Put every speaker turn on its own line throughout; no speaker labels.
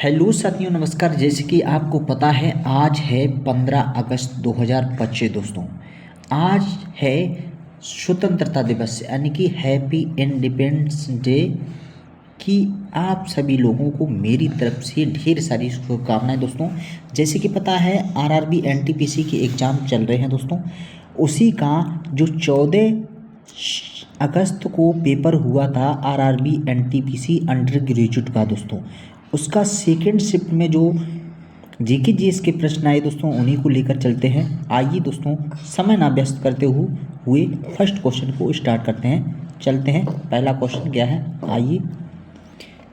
Hello साथियों, नमस्कार। जैसे कि आपको पता है आज है 15 अगस्त 2025 दोस्तों। आज है स्वतंत्रता दिवस यानी कि हैप्पी इंडिपेंडेंस डे की आप सभी लोगों को मेरी तरफ से ढेर सारी शुभकामनाएं दोस्तों। जैसे कि पता है आरआरबी एनटीपीसी के एग्ज़ाम चल रहे हैं दोस्तों। उसी का जो 14 अगस्त को पेपर हुआ था आरआरबी एनटीपीसी अंडर ग्रेजुएट का दोस्तों, उसका सेकेंड शिफ्ट में जो जीके जीएस के प्रश्न आए दोस्तों उन्हीं को लेकर चलते हैं। आइए दोस्तों, समय ना व्यस्त करते हुए फर्स्ट क्वेश्चन को स्टार्ट करते हैं। चलते हैं, पहला क्वेश्चन क्या है, आइए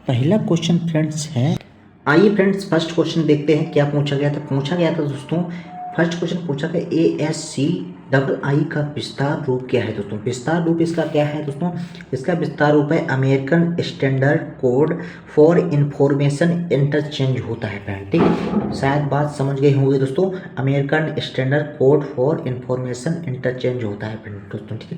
पहला क्वेश्चन फ्रेंड्स है। आइए फ्रेंड्स, फर्स्ट क्वेश्चन देखते हैं क्या पूछा गया था दोस्तों। फर्स्ट क्वेश्चन पूछा गया ASCII का विस्तार रूप क्या है दोस्तों। विस्तार रूप इसका क्या है दोस्तों, इसका विस्तार रूप है American standard code for information interchange होता है फ्रेंड। ठीक है, शायद बात समझ गए होंगे दोस्तों। American standard code for information interchange होता है फ्रेंड दोस्तों। ठीक है,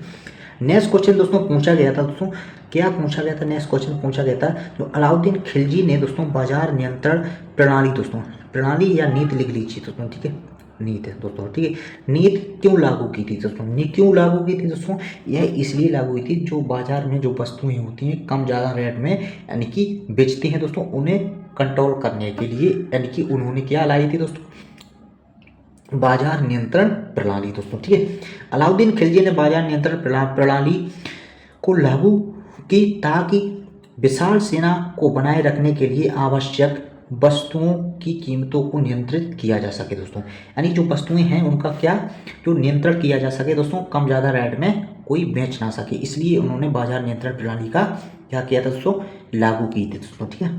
नेक्स्ट क्वेश्चन दोस्तों पूछा गया था दोस्तों, क्या पूछा गया था। नेक्स्ट क्वेश्चन पूछा गया था जो अलाउद्दीन खिलजी ने दोस्तों बाजार नियंत्रण प्रणाली दोस्तों, प्रणाली या नीति लिख लीजिए दोस्तों। ठीक है, नीत है दोस्तों। ठीक है, नीत क्यों लागू की थी दोस्तों, क्यों लागू की थी दोस्तों, यह इसलिए लागू हुई थी जो बाजार में जो वस्तुएं होती हैं कम ज़्यादा रेट में यानी कि बेचती हैं दोस्तों, उन्हें कंट्रोल करने के लिए यानी कि उन्होंने क्या लाई थी दोस्तों, बाजार नियंत्रण प्रणाली दोस्तों। ठीक है, अलाउद्दीन खिलजी ने बाजार नियंत्रण प्रणाली को लागू की ताकि विशाल सेना को बनाए रखने के लिए आवश्यक वस्तुओं की कीमतों को नियंत्रित किया जा सके दोस्तों। यानी जो वस्तुएं हैं उनका क्या जो नियंत्रण किया जा सके दोस्तों, कम ज़्यादा रेट में कोई बेच ना सके, इसलिए उन्होंने बाजार नियंत्रण प्रणाली का क्या किया था दोस्तों, लागू की थी दोस्तों। ठीक है,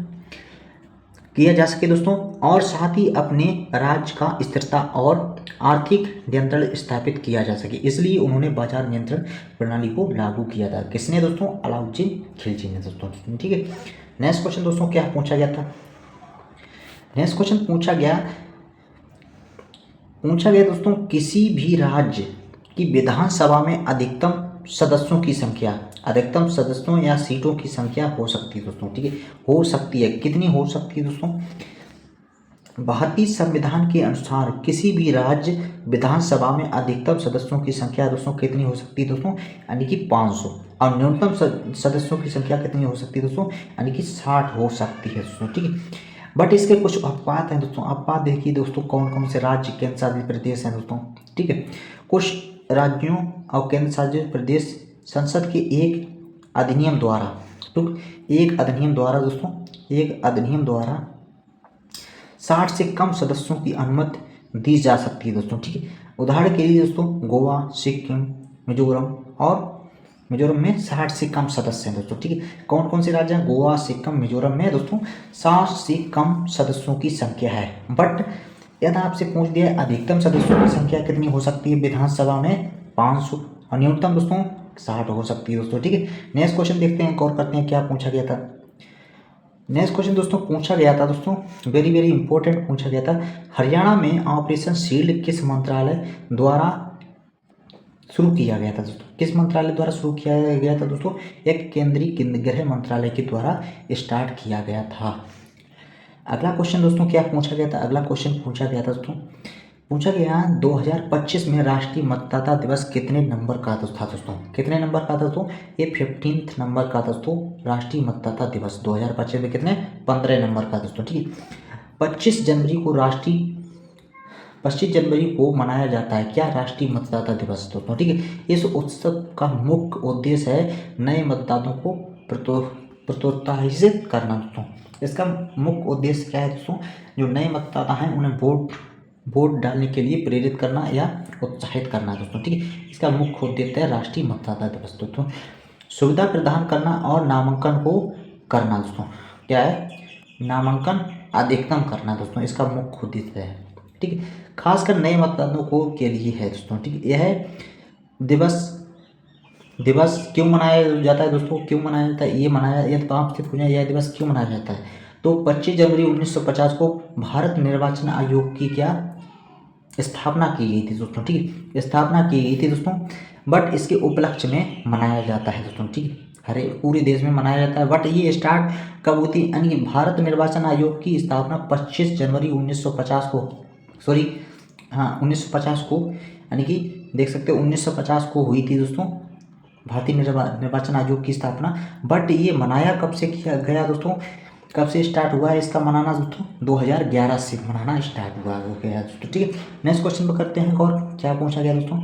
किया जा सके दोस्तों, और साथ ही अपने राज्य का स्थिरता और आर्थिक नियंत्रण स्थापित किया जा सके, इसलिए उन्होंने बाजार नियंत्रण प्रणाली को लागू किया था। किसने दोस्तों, अलाउद्दीन खिलजी ने दोस्तों। ठीक है, नेक्स्ट क्वेश्चन दोस्तों क्या पूछा गया था। नेक्स्ट क्वेश्चन पूछा गया दोस्तों, किसी भी राज्य की विधानसभा में अधिकतम सदस्यों या सीटों की संख्या हो सकती है दोस्तों। ठीक है, हो सकती है, कितनी हो सकती है दोस्तों, भारतीय संविधान के अनुसार किसी भी राज्य विधानसभा में अधिकतम सदस्यों की संख्या दोस्तों कितनी हो सकती है दोस्तों, यानी कि 500, और न्यूनतम सदस्यों की संख्या कितनी हो सकती है दोस्तों, यानी कि 60 हो सकती है दोस्तों। ठीक है, बट इसके कुछ अपवाद हैं दोस्तों। अपवाद देखिए दोस्तों, कौन कौन से राज्य केंद्र शासित प्रदेश हैं दोस्तों। ठीक है, कुछ राज्यों और केंद्र शासित प्रदेश संसद के एक अधिनियम द्वारा दोस्तों 60 से कम सदस्यों की अनुमति दी जा सकती है दोस्तों। ठीक है, उदाहरण के लिए दोस्तों गोवा, सिक्किम, मिजोरम में 60 से कम सदस्य हैं दोस्तों। ठीक है, कौन कौन से राज्य हैं, गोवा, सिक्किम, मिजोरम में दोस्तों 60 से कम सदस्यों की संख्या है। बट यदि आपसे पूछ दिया अधिकतम सदस्यों की संख्या कितनी हो सकती है विधानसभा में, 500, और न्यूनतम दोस्तों 60 हो सकती है दोस्तों। ठीक है, नेक्स्ट क्वेश्चन देखते हैं, गौर करते हैं क्या पूछा गया था। नेक्स्ट क्वेश्चन दोस्तों पूछा गया था दोस्तों, वेरी वेरी इंपॉर्टेंट पूछा गया था, हरियाणा में ऑपरेशन शील्ड किस मंत्रालय द्वारा शुरू किया गया था दोस्तों। किस मंत्रालय द्वारा शुरू किया गया था दोस्तों, एक केंद्रीय गृह मंत्रालय के द्वारा स्टार्ट किया गया था। अगला क्वेश्चन दोस्तों क्या पूछा गया था। अगला क्वेश्चन पूछा गया था दोस्तों, 2025 में राष्ट्रीय मतदाता दिवस कितने नंबर का था दोस्तों, कितने नंबर का था दोस्तों, ये 15 नंबर का था दोस्तों। राष्ट्रीय मतदाता दिवस 2025 में कितने, 15 नंबर का दोस्तों। ठीक है, 25 जनवरी को मनाया जाता है क्या, राष्ट्रीय मतदाता दिवस दोस्तों। ठीक है, इस उत्सव का मुख्य उद्देश्य है नए मतदाताओं को प्रोत्साहित करना दोस्तों। इसका मुख्य उद्देश्य क्या है दोस्तों, जो नए मतदाता हैं उन्हें वोट डालने के लिए प्रेरित करना या उत्साहित करना दोस्तों। ठीक है, इसका मुख्य उद्देश्य है राष्ट्रीय मतदाता दिवस दोस्तों। सुविधा प्रदान करना और नामांकन को करना दोस्तों, क्या है, नामांकन अधिकतम करना दोस्तों, इसका मुख्य उद्देश्य है। ठीक है, खासकर नए मतदाताओं को के लिए है दोस्तों। ठीक है, यह दिवस क्यों मनाया जाता है दोस्तों, क्यों मनाया जाता है, ये मनाया, यदि आपसे पूछा यह दिवस क्यों मनाया जाता है, तो 25 जनवरी 1950 को भारत निर्वाचन आयोग की क्या स्थापना की गई थी दोस्तों। ठीक है, स्थापना की गई थी दोस्तों, बट इसके उपलक्ष्य में मनाया जाता है दोस्तों। ठीक है, हरे पूरे देश में मनाया जाता है। बट ये स्टार्ट कब होती है, यानी कि भारत निर्वाचन आयोग की स्थापना 25 जनवरी 1950 को, सॉरी हाँ 1950 को, यानी कि देख सकते हो 1950 को हुई थी दोस्तों भारतीय निर्वाचन आयोग की स्थापना। बट ये मनाया कब से किया गया दोस्तों, कब से स्टार्ट हुआ है इसका मनाना दोस्तों, 2011 से मनाना स्टार्ट हुआ गया दोस्तों। ठीक है, नेक्स्ट क्वेश्चन पर करते हैं और क्या पूछा गया दोस्तों।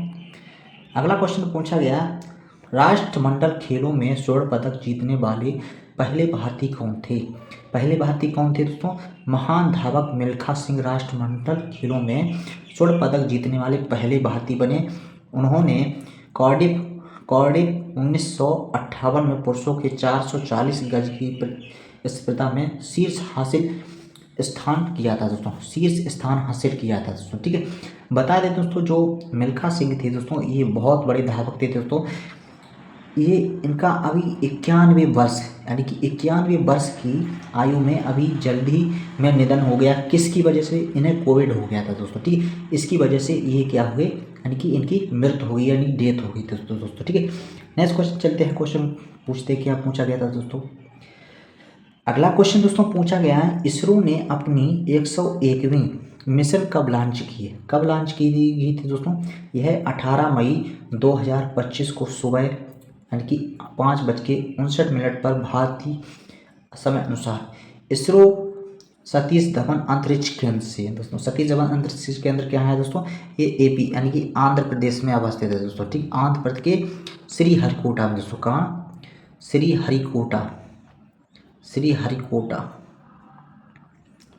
अगला क्वेश्चन पूछा गया, राष्ट्रमंडल खेलों में स्वर्ण पदक जीतने वाले पहले भारतीय कौन थे। पहले भारतीय कौन थे दोस्तों, महान धावक मिल्खा सिंह राष्ट्रमंडल खेलों में स्वर्ण पदक जीतने वाले पहले भारतीय बने। उन्होंने कार्डिफ कार्डिफ 1958 में पुरुषों के 440 गज की स्पर्धा में शीर्ष हासिल स्थान किया था दोस्तों, शीर्ष स्थान हासिल किया था दोस्तों। ठीक है, बता दें दोस्तों जो मिल्खा सिंह थे दोस्तों, ये बहुत बड़े धावक थे दोस्तों। ये इनका अभी 91 वर्ष, यानी कि 91 वर्ष की आयु में अभी जल्दी में निधन हो गया। किसकी वजह से, इन्हें कोविड हो गया था दोस्तों। ठीक है, इसकी वजह से ये क्या हुए, यानी कि इनकी मृत्यु हो गई, यानी डेथ हो गई दोस्तों। ठीक है, नेक्स्ट क्वेश्चन चलते हैं, क्वेश्चन पूछते हैं क्या पूछा गया था दोस्तों। अगला क्वेश्चन दोस्तों पूछा गया है, इसरो ने अपनी 101वीं मिशन कब लॉन्च की है। कब लॉन्च की गई थी दोस्तों, यह 18 मई 2025 को सुबह, यानी कि 5:59 पर भारतीय समय अनुसार इसरो सतीश धवन अंतरिक्ष केंद्र से दोस्तों। सतीश धवन अंतरिक्ष केंद्र क्या है दोस्तों, ये एपी यानी कि आंध्र प्रदेश में अवस्थित है दोस्तों। ठीक, आंध्र प्रदेश के श्रीहरिकोटा में दोस्तों, कहाँ, श्रीहरिकोटा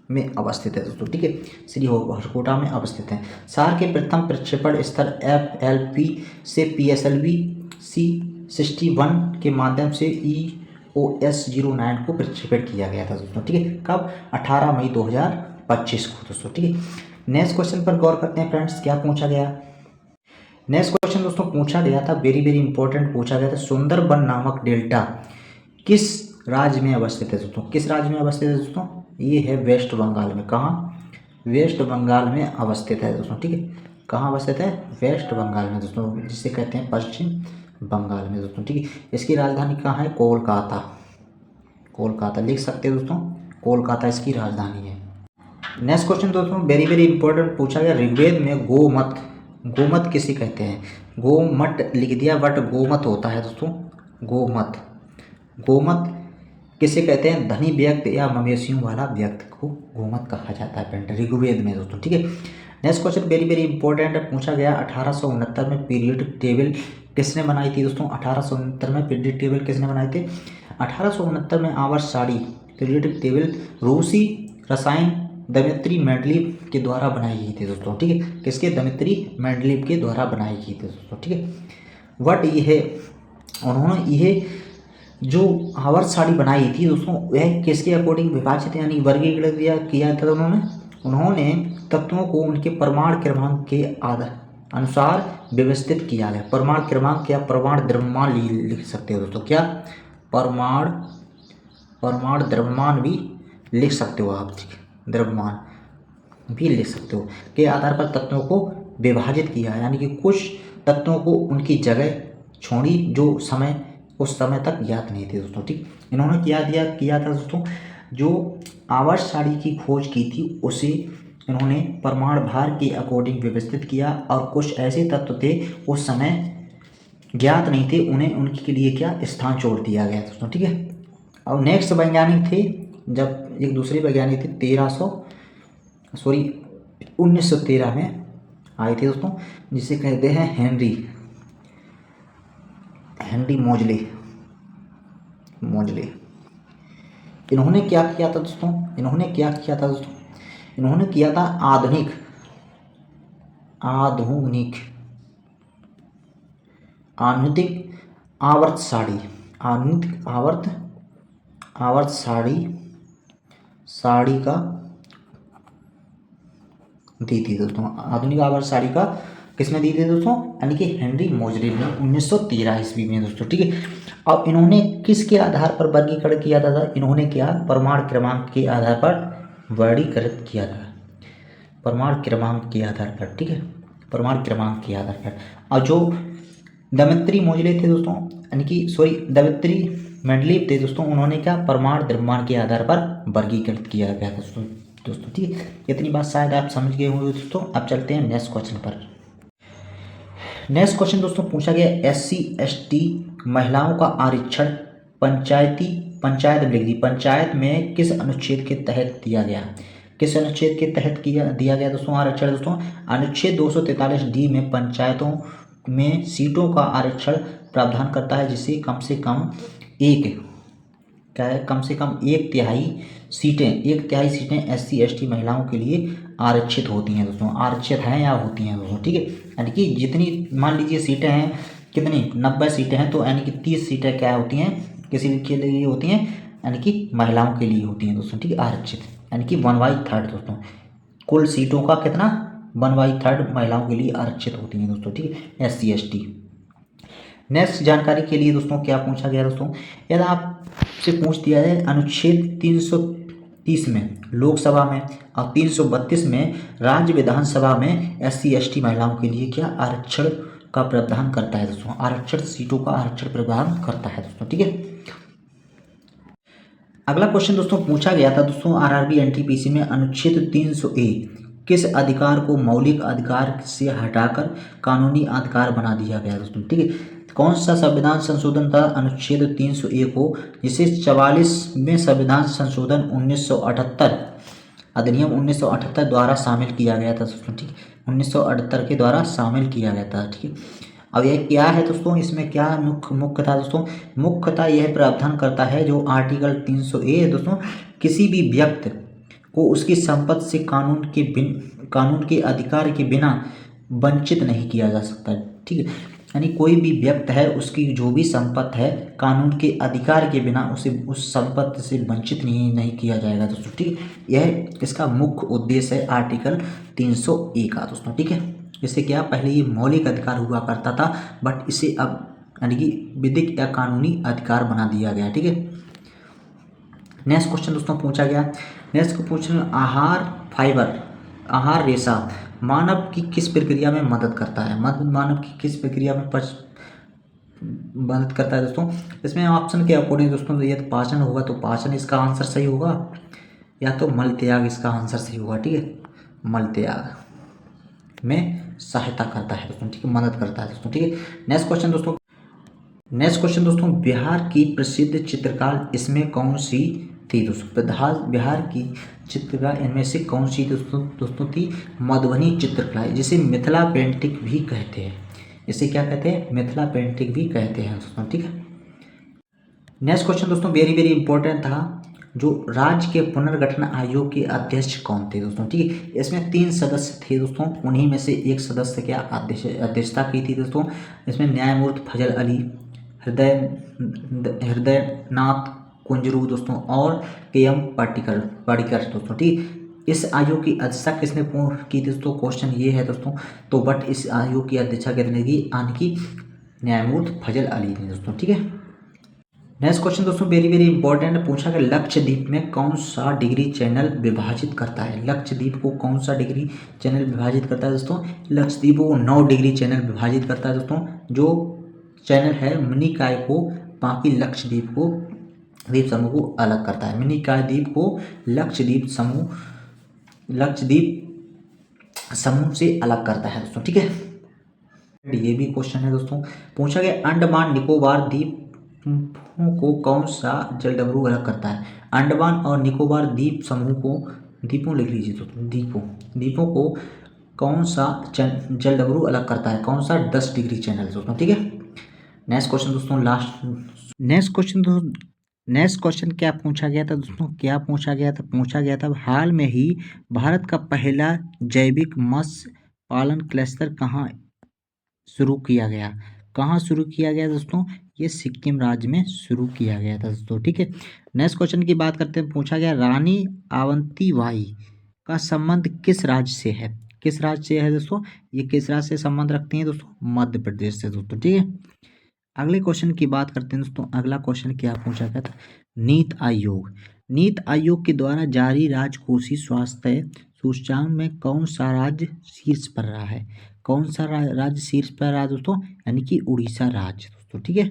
में अवस्थित है दोस्तों। ठीक है, श्रीहरिकोटा में अवस्थित है। सार के प्रथम प्रक्षेपण स्तर FLP से PSLV C61 के माध्यम से EOS-09 को प्रक्षेपित किया गया था दोस्तों। ठीक है, कब, 18 मई 2025 को दोस्तों। ठीक है, नेक्स्ट क्वेश्चन पर गौर करते हैं फ्रेंड्स, क्या पूछा गया। नेक्स्ट क्वेश्चन दोस्तों पूछा गया था, वेरी वेरी इंपॉर्टेंट पूछा गया था, सुंदरबन नामक डेल्टा किस राज्य में अवस्थित है दोस्तों। किस राज्य में अवस्थित है दोस्तों, ये है वेस्ट बंगाल में। कहाँ, वेस्ट बंगाल में अवस्थित है दोस्तों। ठीक है, कहाँ अवस्थित है, वेस्ट बंगाल में दोस्तों, जिसे कहते हैं पश्चिम बंगाल में दोस्तों। ठीक है, इसकी राजधानी कहाँ है, कोलकाता, कोलकाता लिख सकते हैं दोस्तों, कोलकाता इसकी राजधानी है। नेक्स्ट क्वेश्चन दोस्तों वेरी वेरी इंपॉर्टेंट पूछा गया, ऋग्वेद में गोमत, गोमत किसे कहते हैं। गोमट लिख दिया, बट गोमत होता है दोस्तों, गोमत, गोमत किसे कहते हैं, धनी व्यक्ति या मवेशियों वाला व्यक्ति को गोमत कहा जाता है फ्रेंड, ऋग्वेद में दोस्तों। ठीक है, next question very very important है, पूछा गया 1869 में पीरियडिक टेबल किसने बनाई थी दोस्तों। 1869 में पीरियडिक टेबल किसने बनाई थी, 1869 में आवर्त सारणी पीरियडिक टेबल रूसी रसायन दमित्री मेंडलीव के द्वारा बनाई गई थी दोस्तों। ठीक है, किसके, दमित्री मेंडलीव के द्वारा बनाई गई थी दोस्तों। ठीक है, वट यह उन्होंने यह जो आवर्त सारणी बनाई थी दोस्तों, वह किसके अकॉर्डिंग विभाजित यानी वर्गीकृत किया था उन्होंने तत्वों को उनके परमाणु क्रमांक के अनुसार व्यवस्थित किया गया। परमाणु क्रमांक या परमाणु द्रव्यमान लिख सकते हो दोस्तों, क्या, परमाणु द्रव्यमान भी लिख सकते हो आप, द्रव्यमान भी लिख सकते हो, के आधार पर तत्वों को विभाजित किया, यानी कि कुछ तत्वों को उनकी जगह छोड़ी जो समय उस समय तक ज्ञात नहीं थे दोस्तों। ठीक, इन्होंने किया था दोस्तों, जो आवर्त सारणी की खोज की थी उसे इन्होंने परमाणु भार के अकॉर्डिंग व्यवस्थित किया, और कुछ ऐसे तत्व थे उस समय ज्ञात नहीं थे, उन्हें उनके लिए क्या, स्थान छोड़ दिया गया दोस्तों। ठीक है, और नेक्स्ट वैज्ञानिक थे, जब एक दूसरे वैज्ञानिक थे 1913 में आए थे दोस्तों, जिसे कहते हैं हेनरी मोजले। इन्होंने क्या किया था दोस्तों, इन्होंने किया था आधुनिक आवर्त सारणी का दी थी दोस्तों। आधुनिक आवर्त सारणी का किसने दी थी दोस्तों, यानी कि हेनरी मोजले ने 1913 ईस्वी में दोस्तों। ठीक है, अब इन्होंने किसके आधार पर वर्गीकरण किया था, इन्होंने क्या, परमाणु क्रमांक के आधार पर वर्गीकृत किया था, परमाणु क्रमांक के आधार पर। ठीक है, परमाणु क्रमांक के आधार पर। और जो दमित्री मोजले थे दोस्तों, यानी कि सॉरी दवित्री मेंडलीव थे दोस्तों, उन्होंने क्या परमाणु द्रव्यमान के आधार पर वर्गीकृत किया गया था दोस्तों ठीक है। इतनी बात शायद आप समझ गए होंगे दोस्तों। अब चलते हैं नेक्स्ट क्वेश्चन पर। नेक्स्ट क्वेश्चन दोस्तों पूछा गया SC ST महिलाओं का आरक्षण पंचायत में लिख दी, पंचायत में किस अनुच्छेद के तहत दिया गया, किस अनुच्छेद के तहत दिया गया दोस्तों आरक्षण। दोस्तों अनुच्छेद 243D में पंचायतों में सीटों का आरक्षण प्रावधान करता है, जिसे कम से कम एक तिहाई सीटें SC ST महिलाओं के लिए आरक्षित होती हैं दोस्तों, आरक्षित हैं या होती हैं दोस्तों ठीक है। यानी कि जितनी मान लीजिए सीटें हैं, कितनी 90 सीटें हैं, तो यानी कि 30 सीटें क्या होती हैं, किसी भी के लिए होती हैं, यानी कि महिलाओं के लिए होती हैं दोस्तों ठीक है, आरक्षित, यानी कि 1/3 दोस्तों। कुल सीटों का कितना 1/3 महिलाओं के लिए आरक्षित होती हैं दोस्तों ठीक है, SC ST। नेक्स्ट जानकारी के लिए दोस्तों क्या पूछा गया दोस्तों, यदि आपसे पूछ दिया जाए अनुच्छेद 330 में लोकसभा में और 332 में राज्य विधानसभा में SC ST महिलाओं के लिए क्या आरक्षण का प्रावधान करता है दोस्तों, आरक्षण सीटों का आरक्षण प्रावधान करता है दोस्तों ठीक है। अगला क्वेश्चन दोस्तों पूछा गया था दोस्तों RRB NTPC में अनुच्छेद 300A किस अधिकार को मौलिक अधिकार से हटाकर कानूनी अधिकार बना दिया गया दोस्तों ठीक है। कौन सा संविधान संशोधन था अनुच्छेद 300A को, जिसे 44वें संविधान संशोधन 1978 अधिनियम 1978 द्वारा शामिल किया गया था दोस्तों ठीक है, 1978 के द्वारा शामिल किया गया था ठीक है। अब यह क्या है दोस्तों, इसमें क्या मुख्यतः दोस्तों, मुख्यतः यह प्रावधान करता है जो आर्टिकल 300A है दोस्तों, किसी भी व्यक्ति को उसकी संपत्ति से कानून के अधिकार के बिना वंचित नहीं किया जा सकता ठीक है। यानी कोई भी व्यक्ति है, उसकी जो भी संपत्ति है कानून के अधिकार के बिना उसे उस संपत्ति से वंचित नहीं किया जाएगा दोस्तों ठीक है। यह इसका मुख्य उद्देश्य है आर्टिकल 300A का दोस्तों ठीक है। इससे क्या, पहले ये मौलिक अधिकार हुआ करता था, बट इसे अब यानी कि विधिक या कानूनी अधिकार बना दिया गया ठीक है। नेक्स्ट क्वेश्चन दोस्तों पूछा गया, नेक्स्ट क्वेश्चन आहार रेशा मानव की किस प्रक्रिया में मदद करता है, मानव की किस प्रक्रिया में मदद करता है दोस्तों। इसमें ऑप्शन के अकॉर्डिंग दोस्तों यदि पाचन होगा तो पाचन इसका आंसर सही होगा, या तो मल त्याग इसका आंसर सही होगा ठीक है, मल त्याग में सहायता करता है दोस्तों ठीक है, मदद करता है दोस्तों ठीक है। नेक्स्ट क्वेश्चन दोस्तों बिहार की प्रसिद्ध चित्रकार इसमें कौन सी थी दोस्तों, बिहार की चित्रकार इनमें से कौन सी दोस्तों थी, मधुबनी चित्रकला, जिसे मिथिला पेंटिंग भी कहते हैं, इसे क्या कहते हैं, मिथिला पेंटिंग भी कहते हैं दोस्तों ठीक है। नेक्स्ट क्वेश्चन दोस्तों वेरी वेरी इंपॉर्टेंट था, जो राज्य के पुनर्गठन आयोग के अध्यक्ष कौन थे दोस्तों ठीक है। इसमें 3 सदस्य थे दोस्तों, उन्हीं में से एक सदस्य क्या अध्यक्षता की थी दोस्तों। इसमें न्यायमूर्ति फजल अली, हृदयनाथ कुंजरू दोस्तों और KM पाटिकर दोस्तों ठीक। इस आयोग की अध्यक्षता किसने की दोस्तों, क्वेश्चन ये है दोस्तों, तो बट इस आयोग की अध्यक्षता किसने की, यानी कि न्यायमूर्ति फजल अली ने दोस्तों ठीक है। नेक्स्ट क्वेश्चन दोस्तों वेरी वेरी इंपॉर्टेंट पूछा कि लक्षद्वीप में कौन सा डिग्री चैनल विभाजित करता है, लक्षद्वीप को कौन सा डिग्री चैनल विभाजित करता है दोस्तों, लक्षद्वीप को 9 डिग्री चैनल विभाजित करता है दोस्तों। जो चैनल है मिनिकॉय को बाकी लक्षद्वीप को द्वीप समूह को अलग करता है, मिनिकॉय द्वीप को लक्षद्वीप समूह से अलग करता है दोस्तों ठीक है। ये भी क्वेश्चन है दोस्तों, पूछा गया अंडमान निकोबार द्वीपों को कौन सा जलडमरू अलग करता है, अंडमान और निकोबार द्वीप समूह को, द्वीपों लिख लीजिए दोस्तों, द्वीपों को कौन सा जलडमरू अलग करता है, कौन सा 10 डिग्री चैनल दोस्तों ठीक है। नेक्स्ट क्वेश्चन दोस्तों नेक्स्ट क्वेश्चन क्या पूछा गया था दोस्तों, पूछा गया था हाल में ही भारत का पहला जैविक मत्स्य पालन क्लस्टर कहाँ शुरू किया गया दोस्तों, ये सिक्किम राज्य में शुरू किया गया था दोस्तों ठीक है। नेक्स्ट क्वेश्चन की बात करते हैं, पूछा गया रानी अवंतीबाई का संबंध किस राज्य से है, दोस्तों, ये किस राज्य से संबंध रखती हैं दोस्तों, मध्य प्रदेश से दोस्तों ठीक है। अगले क्वेश्चन की बात करते हैं दोस्तों, अगला क्वेश्चन क्या पूछा गया था, नीति आयोग के द्वारा जारी राजकोषीय स्वास्थ्य सूचकांक में कौन सा राज्य शीर्ष पर रहा है, दोस्तों, यानी कि उड़ीसा राज्य दोस्तों ठीक है।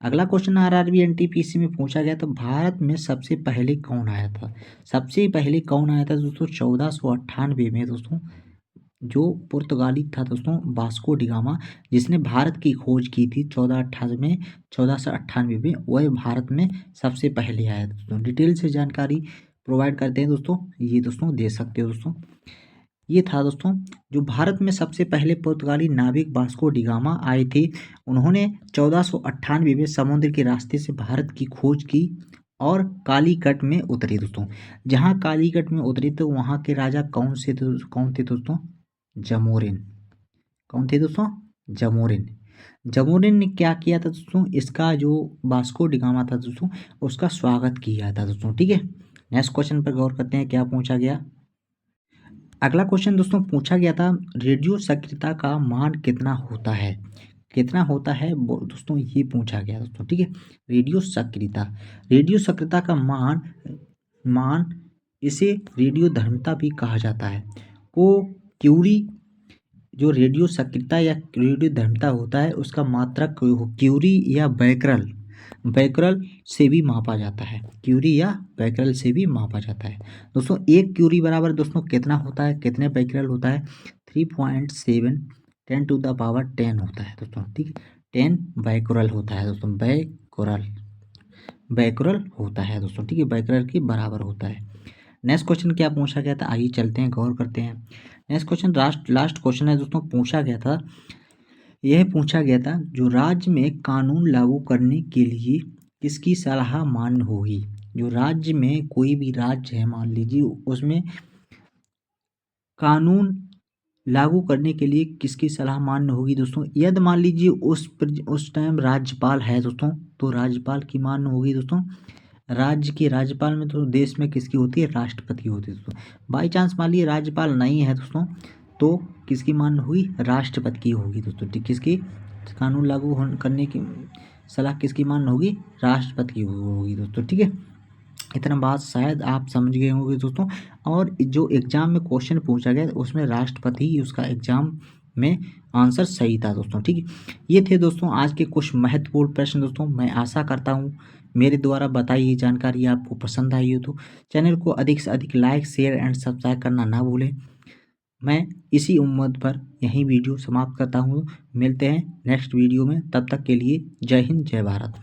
अगला क्वेश्चन आरआरबी एनटीपीसी में पूछा गया, तो भारत में सबसे पहले कौन आया था? सबसे पहले कौन आया था दोस्तों? 1498 में दोस्तों जो पुर्तगाली था दोस्तों वास्को डिगामा, जिसने भारत की खोज की थी 1498 में, वह भारत में सबसे पहले आया था दोस्तों। डिटेल से जानकारी प्रोवाइड करते हैं दोस्तों, ये दोस्तों दे सकते हो दोस्तों। ये था दोस्तों जो भारत में सबसे पहले पुर्तगाली नाविक वास्को डिगामा आए थे। उन्होंने 1498 में समुद्र के रास्ते से भारत की खोज की और कालीकट में उतरे दोस्तों। जहाँ कालीकट में उतरे तो वहाँ के राजा कौन थे दोस्तों? जमोरिन। कौन थे दोस्तों? जमोरिन। जमोरिन ने क्या किया था दोस्तों? इसका जो वास्को डिगामा था दोस्तों, उसका स्वागत किया था दोस्तों। ठीक है, नेक्स्ट क्वेश्चन पर गौर करते हैं, क्या पूछा गया। अगला क्वेश्चन दोस्तों पूछा गया था, रेडियो सक्रियता का मान कितना होता है? कितना होता है वो दोस्तों ये पूछा गया दोस्तों। ठीक है, रेडियो सक्रियता का मान इसे रेडियो धर्मिता भी कहा जाता है। को क्यूरी जो रेडियो सक्रियता या रेडियो धर्मिता होता है, उसका मात्रक क्यूरी या बैकरल से भी मापा जाता है। क्यूरी या बैकरल से भी मापा जाता है दोस्तों। एक क्यूरी बराबर दोस्तों कितना होता है, कितने बैकरल होता है? 3.7 10⁻10 होता है दोस्तों। ठीक है, 10 बैकरल होता है दोस्तों। बैकरल होता है दोस्तों। ठीक है, बैकरल के बराबर होता है। नेक्स्ट क्वेश्चन क्या पूछा गया था, आइए चलते हैं, गौर करते हैं। नेक्स्ट क्वेश्चन लास्ट क्वेश्चन है दोस्तों। यह पूछा गया था, जो राज्य में कानून लागू करने के लिए किसकी सलाह मान्य होगी? जो राज्य में कोई भी राज्य है, मान लीजिए, उसमें कानून लागू करने के लिए किसकी सलाह मान्य होगी दोस्तों? यदि मान लीजिए उस टाइम राज्यपाल है दोस्तों, तो राज्यपाल की मान्य होगी दोस्तों। राज्य की राज्यपाल में तो देश में किसकी होती है? राष्ट्रपति होती है दोस्तों। बाई चांस मान लीजिए राज्यपाल नहीं है दोस्तों, तो किसकी मान्य होगी? राष्ट्रपति की होगी दोस्तों। ठीक, किसकी कानून लागू करने की सलाह किसकी मान्य होगी? राष्ट्रपति की होगी दोस्तों। ठीक है, इतना बात शायद आप समझ गए होंगे दोस्तों। और जो एग्जाम में क्वेश्चन पूछा गया उसमें राष्ट्रपति उसका एग्जाम में आंसर सही था दोस्तों। ठीक है, ये थे दोस्तों आज के कुछ महत्वपूर्ण प्रश्न दोस्तों। मैं आशा करता हूँ मेरे द्वारा बताई ये जानकारी आपको पसंद आई हो, तो चैनल को अधिक से अधिक लाइक, शेयर एंड सब्सक्राइब करना ना भूलें। मैं इसी उम्मीद पर यही वीडियो समाप्त करता हूँ। मिलते हैं नेक्स्ट वीडियो में, तब तक के लिए जय हिंद, जय भारत।